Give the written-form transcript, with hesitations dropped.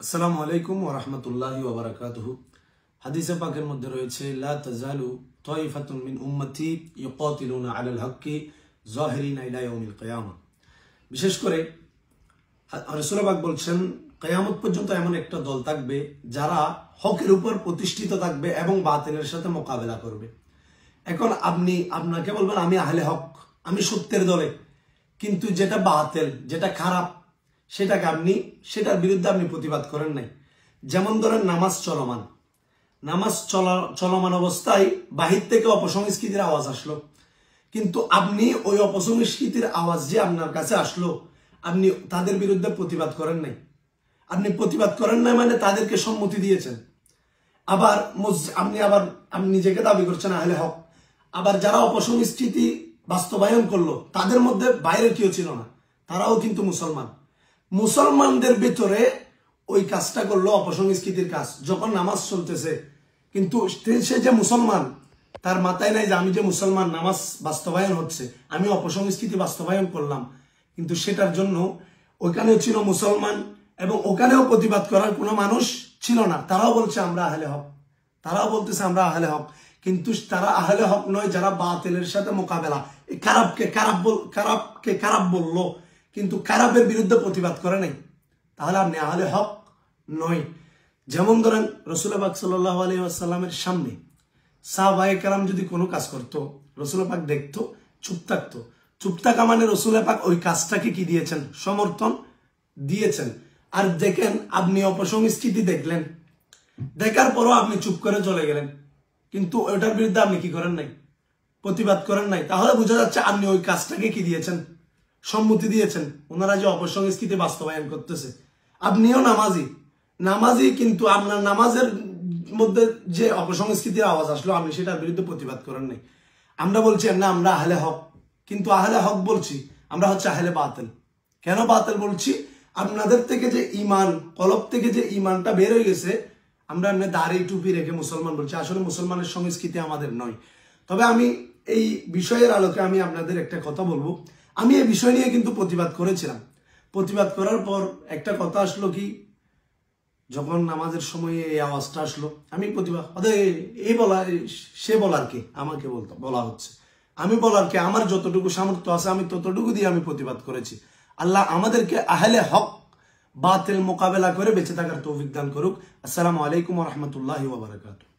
আসসালামু আলাইকুম ওয়া রাহমাতুল্লাহি ওয়া বারাকাতুহু। হাদিসে পাকের মধ্যে রয়েছে লা তাজালু তাইফাতুন মিন উম্মতি ইউকাতিলুনা আলাল হক্কি যাহিরিনা ইলা ইয়াউমিল কিয়ামা। বিশেষ করে রাসূল পাক বলছেন কিয়ামত পর্যন্ত এমন একটা দল থাকবে যারা হকের উপর প্রতিষ্ঠিত থাকবে এবং বাতিলের সাথে মোকাবেলা করবে। এখন আপনাকে বলবেন আমি আহলে হক, আমি সত্যের দলে, কিন্তু যেটা বাতিল, যেটা খারাপ, সেটার বিরুদ্ধে আপনি প্রতিবাদ করেন নাই। যেমন ধরেন নামাজ চলমান অবস্থায় বাহির থেকে অপসংস্কৃতির আওয়াজ আসলো, কিন্তু আপনি ওই অপসংস্কৃতির আওয়াজ যে আপনার কাছে আসলো, আপনি তাদের বিরুদ্ধে প্রতিবাদ করেন নাই। আপনি প্রতিবাদ করেন নাই মানে তাদেরকে সম্মতি দিয়েছেন। আপনি নিজেকে দাবি করছেন আহলে হক, আবার যারা অপসংস্কৃতি বাস্তবায়ন করলো তাদের মধ্যে বাইরের কেউ ছিল না, তারাও কিন্তু মুসলমানদের ভিতরে ওই কাজটা করলো, অপসংস্কৃতির কাজ। যখন নামাজ চলতেছে, কিন্তু সে যে মুসলমান, তার মাথায় নাই যে আমি যে মুসলমান, নামাজ বাস্তবায়ন হচ্ছে, আমি অপসংস্কৃতি বাস্তবায়ন করলাম। কিন্তু সেটার জন্য ওইখানেও ছিল মুসলমান এবং ওখানেও প্রতিবাদ করার কোনো মানুষ ছিল না। তারাও বলছে আমরা আহলে হক, তারাও বলতেছে আমরা আহলে হক, কিন্তু তারা আহলে হক নয় যারা বাতিলের সাথে মোকাবেলা। খারাপকে খারাপ বললো, কিন্তু খারাপের বিরুদ্ধে প্রতিবাদ করে নাই, তাহলে আপনি আহলে হক নয়। যেমন ধরেন রাসূল পাক সাল্লাল্লাহু আলাইহি ওয়াসাল্লামের সামনে সাহাবায়ে কেরাম যদি কোনো কাজ করতো, রাসূল পাক দেখতো, চুপ থাকতো। চুপ থাকা মানে রাসূল পাক ওই কাজটাকে কি দিয়েছেন? সমর্থন দিয়েছেন। আর দেখেন আপনি অপসংস্কৃতি দেখলেন, দেখার পরও আপনি চুপ করে চলে গেলেন, কিন্তু ওটার বিরুদ্ধে আপনি কি করেন নাই? প্রতিবাদ করেন নাই। তাহলে বোঝা যাচ্ছে আপনি ওই কাজটাকে কি দিয়েছেন? সম্মতি দিয়েছেন। ওনারা যে অপসংস্কৃতি বাস্তবায়ন করতেছে, আপনিও নামাজি, কিন্তু আপনার নামাজের মধ্যে যে অপসংস্কৃতির আওয়াজ আসলো, আপনি সেটার বিরুদ্ধে প্রতিবাদ করেন নাই। আমরা বলছি না আমরা আহলে হক, কিন্তু আহলে হক বলছি, আমরা হচ্ছে আহলে বাতিল। কেন বাতিল বলছি? আপনাদের থেকে যে ইমান, কলব থেকে যে ইমানটা বের হয়ে গেছে, আমরা দাড়ি টুপি রেখে মুসলমান বলছি, আসলে মুসলমানের সংস্কৃতি আমাদের নয়। তবে আমি এই বিষয়ের আলোকে আমি আপনাদের একটা কথা বলবো। আমি এই বিষয় নিয়ে কিন্তু প্রতিবাদ করেছিলাম। প্রতিবাদ করার পর একটা কথা আসলো কি, যখন নামাজের সময় এই আওয়াজটা আসলো, আমি প্রতিবাদ সে বলার কে? আমাকে বলা হচ্ছে, আমি বলার কে? আমার যতটুকু সামর্থ্য আছে আমি ততটুকু দিয়ে আমি প্রতিবাদ করেছি। আল্লাহ আমাদেরকে আহলে হক বাতিল মোকাবেলা করে বেঁচে থাকার তৌফিক দান করুক। আসসালামু আলাইকুম ওয়া রাহমাতুল্লাহি ওয়া বারাকাতুহু।